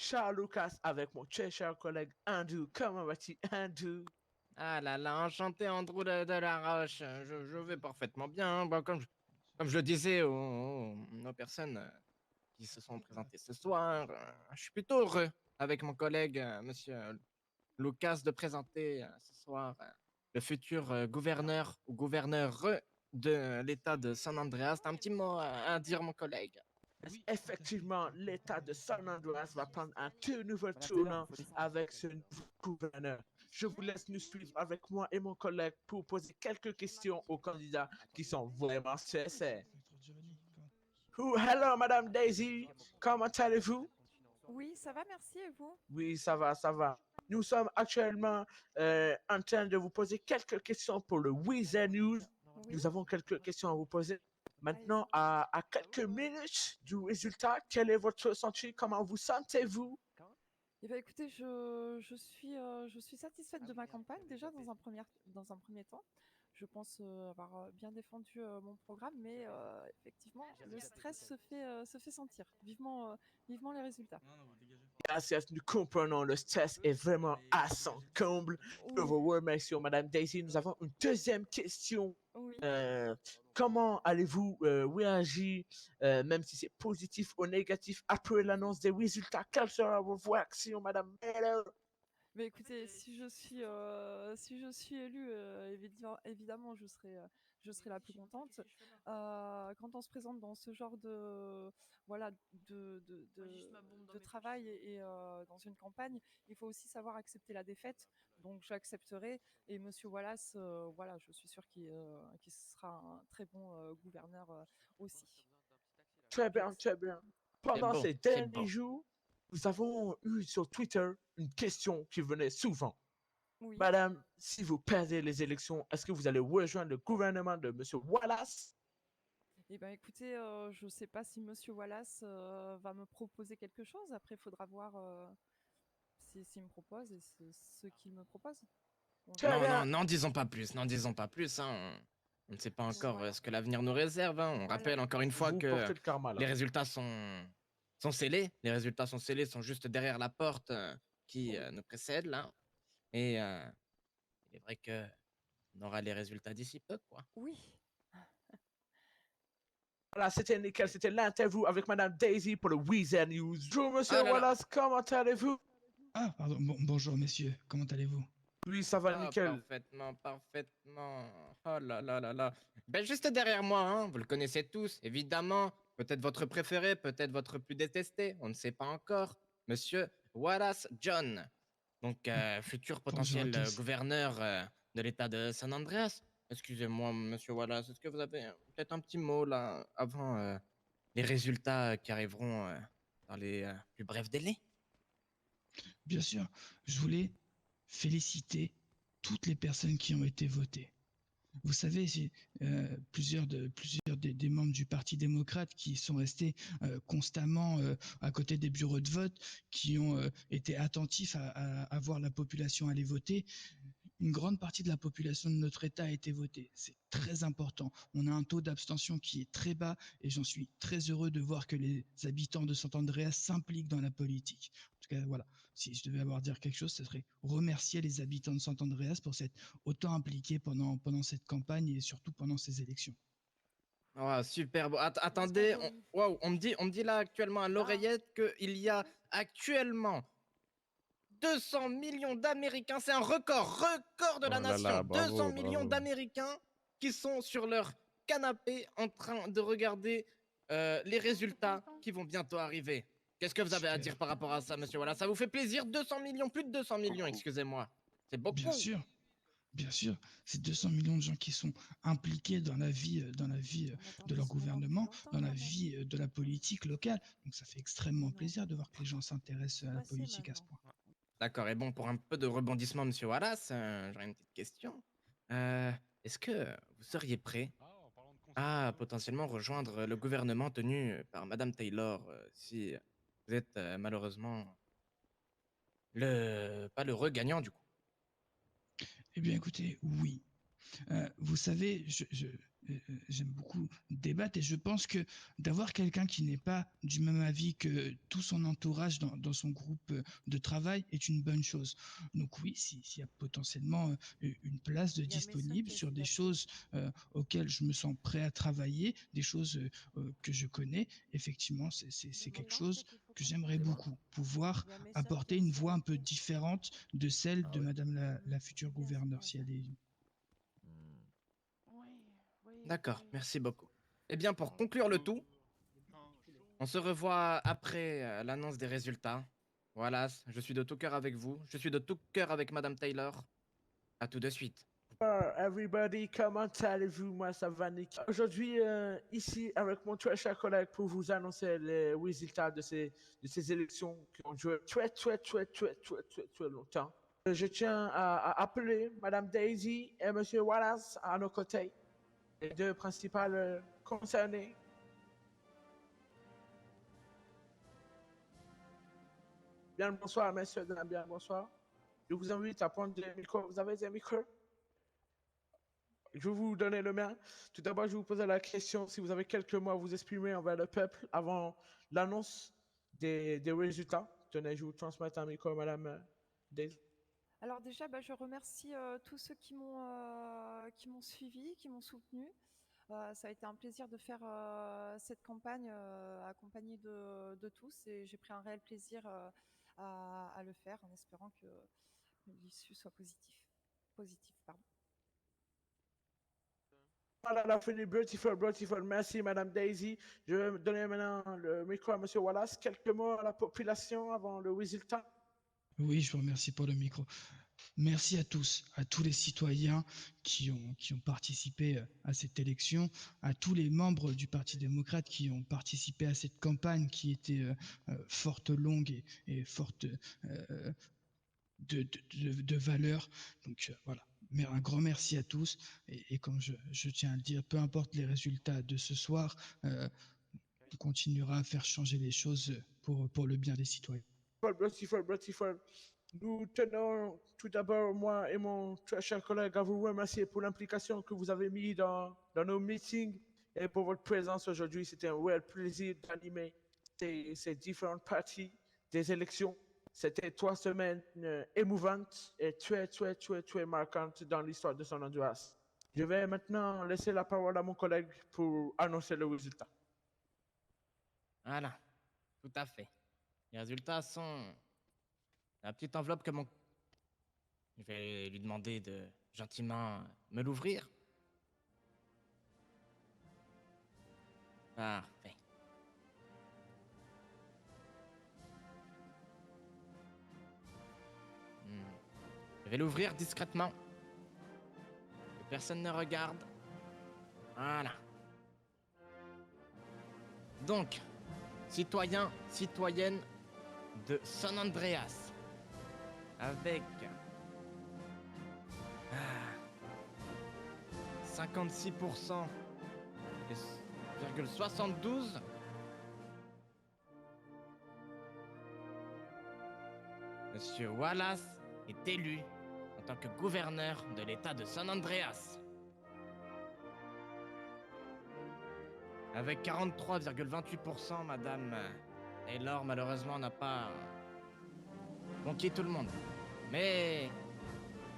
Charles Lucas avec mon très cher collègue Andrew. Comment vas-tu, Andrew? Ah là là, enchanté Andrew de la Roche. Je vais parfaitement bien, hein. Bon, comme je le disais aux personnes qui se sont présentées ce soir, je suis plutôt heureux avec mon collègue, monsieur Lucas, de présenter ce soir le futur gouverneur ou gouverneur de l'État de San Andreas. T'as un petit mot à dire, mon collègue? Oui, effectivement, l'État de San Andreas va prendre un tout nouveau tournant avec ce nouveau gouverneur. Je vous laisse nous suivre avec moi et mon collègue pour poser quelques questions aux candidats qui sont vraiment stressés. Hello, Madame Daisy. Comment allez-vous? Oui, ça va, merci. Et vous? Oui, ça va, ça va. Nous sommes actuellement en train de vous poser quelques questions pour le Weezer News. Oui, Nous avons quelques questions à vous poser. Maintenant, allez-y. à quelques minutes du résultat, quel est votre ressenti? Comment vous sentez-vous? Eh bien, écoutez, je suis satisfaite de ma campagne déjà dans un premier temps. Je pense avoir bien défendu mon programme, mais effectivement, le stress se fait sentir. Vivement les résultats. Gracias, nous comprenons, le stress est vraiment à son comble. Je Oui, vous remercie, Madame Daisy. Nous avons une deuxième question. oui. Euh, Comment allez-vous réagir, même si c'est positif ou négatif, après l'annonce des résultats? Quelle sera vos réactions, Madame Miller? Mais écoutez, si je suis élue, évidemment, je serai la plus contente. Quand on se présente dans ce genre de, voilà, de travail et dans une campagne, il faut aussi savoir accepter la défaite. Donc, j'accepterai. Et Monsieur Wallace, voilà, je suis sûre qu'il sera un très bon gouverneur aussi. Très Je- bien, très bien. C'est Pendant beau, ces c'est derniers beau. jours, nous avons eu sur Twitter une question qui venait souvent. Oui. Madame, si vous perdez les élections, est-ce que vous allez rejoindre le gouvernement de Monsieur Wallace? Eh ben, écoutez, je ne sais pas si Monsieur Wallace va me proposer quelque chose. Après, il faudra voir s'il me propose et ce qu'il me propose. On Très verra. Non, bien. non, n'en disons pas plus, n'en disons pas plus, hein. On ne sait pas encore Voilà. ce que l'avenir nous réserve, hein. On Voilà. rappelle encore une fois Vous que portez le karma les là. résultats sont scellés. Les résultats sont scellés, sont juste derrière la porte qui Oui. nous précède, là. Et il est vrai que on aura les résultats d'ici peu, quoi. Oui. Voilà, c'était nickel. C'était l'interview avec Madame Daisy pour le Weezer News. Bonjour, Monsieur Ah là là! Wallace. Comment allez-vous? Ah, pardon, bonjour messieurs, comment allez-vous? Oui, ça va Ah, nickel. parfaitement, parfaitement. Oh là là là là. Ben, juste derrière moi, hein, vous le connaissez tous, évidemment. Peut-être votre préféré, peut-être votre plus détesté, on ne sait pas encore. Monsieur Wallace John, donc futur Bonjour à potentiel tous. gouverneur de l'État de San Andreas. Excusez-moi, monsieur Wallace, est-ce que vous avez peut-être un petit mot là avant les résultats qui arriveront dans les plus brefs délais? Bien sûr, je voulais féliciter toutes les personnes qui ont été votées. Vous savez, j'ai plusieurs des membres du Parti démocrate qui sont restés constamment à côté des bureaux de vote, qui ont été attentifs à voir la population aller voter. Une grande partie de la population de notre État a été votée. C'est très important. On a un taux d'abstention qui est très bas et j'en suis très heureux de voir que les habitants de Sant-Andreas s'impliquent dans la politique. En tout cas, voilà. Si je devais avoir à dire quelque chose, ce serait remercier les habitants de Sant-Andreas pour s'être autant impliqués pendant cette campagne et surtout pendant ces élections. Oh, super beau. Est-ce qu'on Attendez, peut... waouh, on me dit là actuellement à Ah, l'oreillette qu'il y a actuellement 200 millions d'Américains. C'est un record de la Oh là nation. là, 200 bravo, millions bravo. d'Américains qui sont sur leur canapé en train de regarder les résultats qui vont bientôt arriver. Qu'est-ce que vous avez à Super. dire par rapport à ça, monsieur? Voilà, ça vous fait plaisir? 200 millions, plus de 200 millions, excusez-moi. C'est Bien beaucoup. sûr, bien sûr, c'est 200 millions de gens qui sont impliqués dans la vie on de attendait leur ce moment depuis gouvernement, longtemps dans la quand même. vie de la politique locale. Donc ça fait Mais extrêmement non, plaisir de voir que les gens s'intéressent c'est à la passé politique à ce maintenant. point. D'accord, et bon, pour un peu de rebondissement, monsieur Wallace, j'aurais une petite question. Euh, Est-ce que vous seriez prêt à potentiellement rejoindre le gouvernement tenu par Madame Taylor si vous êtes malheureusement pas le regagnant du coup? Eh bien écoutez, oui. Vous savez, j'aime beaucoup débattre et je pense que d'avoir quelqu'un qui n'est pas du même avis que tout son entourage dans son groupe de travail est une bonne chose. Donc oui, s'il y a potentiellement une place de Il y a Mason disponible qui a sur essayé des d'appeler. choses auxquelles je me sens prêt à travailler, des choses que je connais, effectivement, c'est quelque Maintenant, chose c'est qu'il faut que qu'on j'aimerais C'est bon. beaucoup, pouvoir Il y a Mason qui apporter a une essayé voix un peu d'appeler. différente de celle Ah de ouais. Madame la future C'est bien, c'est gouverneure, bien si ça. elle est élue. Oui, oui, D'accord, oui. merci beaucoup. Eh bien, pour conclure le tout, on se revoit après l'annonce des résultats. Voilà, je suis de tout cœur avec vous. Je suis de tout cœur avec Madame Taylor. À tout de suite. Everybody, comment allez-vous? Moi, ça va nickel. Aujourd'hui, ici, avec mon très cher collègue, pour vous annoncer les résultats de ces élections qui ont duré très longtemps. Je tiens à appeler Madame Daisy et Monsieur Wallace à nos côtés, les deux principales concernés. Bien le bonsoir, messieurs, dames, bien le bonsoir. Je vous invite à prendre des micros. Vous avez des micros? Je vais vous donner le mien. Tout d'abord, je vais vous poser la question si vous avez quelques mots à vous exprimer envers le peuple avant l'annonce des résultats. Tenez, je vous transmets un micro, Madame Daisy. Alors déjà, bah, je remercie tous ceux qui m'ont suivi, qui m'ont soutenu. Ça a été un plaisir de faire cette campagne accompagnée de tous et j'ai pris un réel plaisir à le faire en espérant que l'issue soit positive, pardon. Voilà la fin du beautiful. Merci, Madame Daisy. Je vais donner maintenant le micro à Monsieur Wallace. Quelques mots à la population avant le résultat. Oui, je vous remercie pour le micro. Merci à tous les citoyens qui ont participé à cette élection, à tous les membres du Parti démocrate qui ont participé à cette campagne qui était forte, longue et forte de valeur. Donc voilà, mais un grand merci à tous. Et comme je tiens à le dire, peu importe les résultats de ce soir, on continuera à faire changer les choses pour le bien des citoyens. Beautiful. Nous tenons tout d'abord, moi et mon très cher collègue, à vous remercier pour l'implication que vous avez mis dans nos meetings et pour votre présence aujourd'hui. C'était un réel plaisir d'animer ces différentes parties des élections. C'était 3 semaines émouvantes et très marquantes dans l'histoire de San Andreas. Je vais maintenant laisser la parole à mon collègue pour annoncer le résultat. Voilà, tout à fait. Les résultats sont la petite enveloppe que mon... Je vais lui demander de gentiment me l'ouvrir. Parfait. Je vais l'ouvrir discrètement. Que personne ne regarde. Voilà. Donc, citoyens, citoyennes de San Andreas, avec 56% et 72. Monsieur Wallace est élu en tant que gouverneur de l'État de San Andreas. Avec 43,28%, Madame Taylor, malheureusement, n'a pas conquis tout le monde. Mais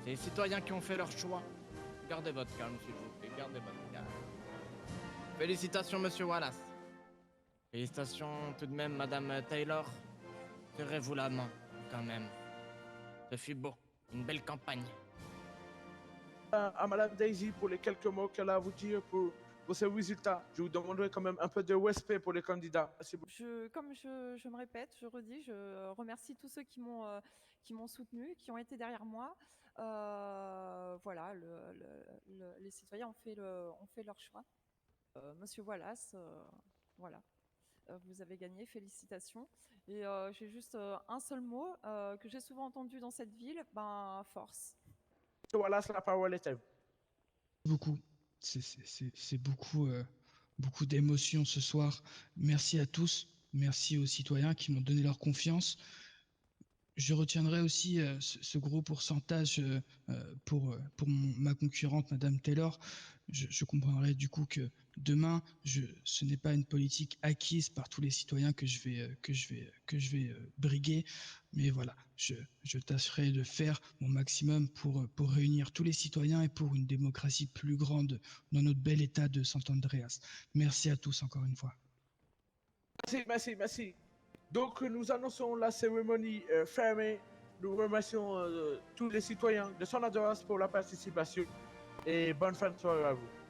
c'est les citoyens qui ont fait leur choix. Gardez votre calme, s'il vous plaît, gardez votre calme. Félicitations, Monsieur Wallace. Félicitations tout de même, Madame Taylor. Serrez-vous la main, quand même. Ce fut beau, une belle campagne. À Madame Daisy pour les quelques mots qu'elle a à vous dire pour ces résultats. Je vous demanderai quand même un peu de respect pour les candidats. Merci beaucoup. Comme je me répète, je redis, je remercie tous ceux qui m'ont soutenu, qui ont été derrière moi. Voilà, les citoyens ont fait leur choix. Monsieur Wallace, voilà, vous avez gagné, félicitations. Et j'ai juste un seul mot que j'ai souvent entendu dans cette ville, force. Voilà, la parole est à vous. Beaucoup. C'est beaucoup, beaucoup d'émotions ce soir. Merci à tous. Merci aux citoyens qui m'ont donné leur confiance. je retiendrai aussi ce gros pourcentage pour ma concurrente, Madame Taylor. Je comprendrai du coup que demain, ce n'est pas une politique acquise par tous les citoyens que je vais briguer, mais voilà, je tâcherai de faire mon maximum pour réunir tous les citoyens et pour une démocratie plus grande dans notre bel état de Sant'Andreas. Merci à tous encore une fois. Merci. Donc, nous annonçons la cérémonie fermée. Nous remercions tous les citoyens de San Andreas pour la participation et bonne fin de soirée à vous.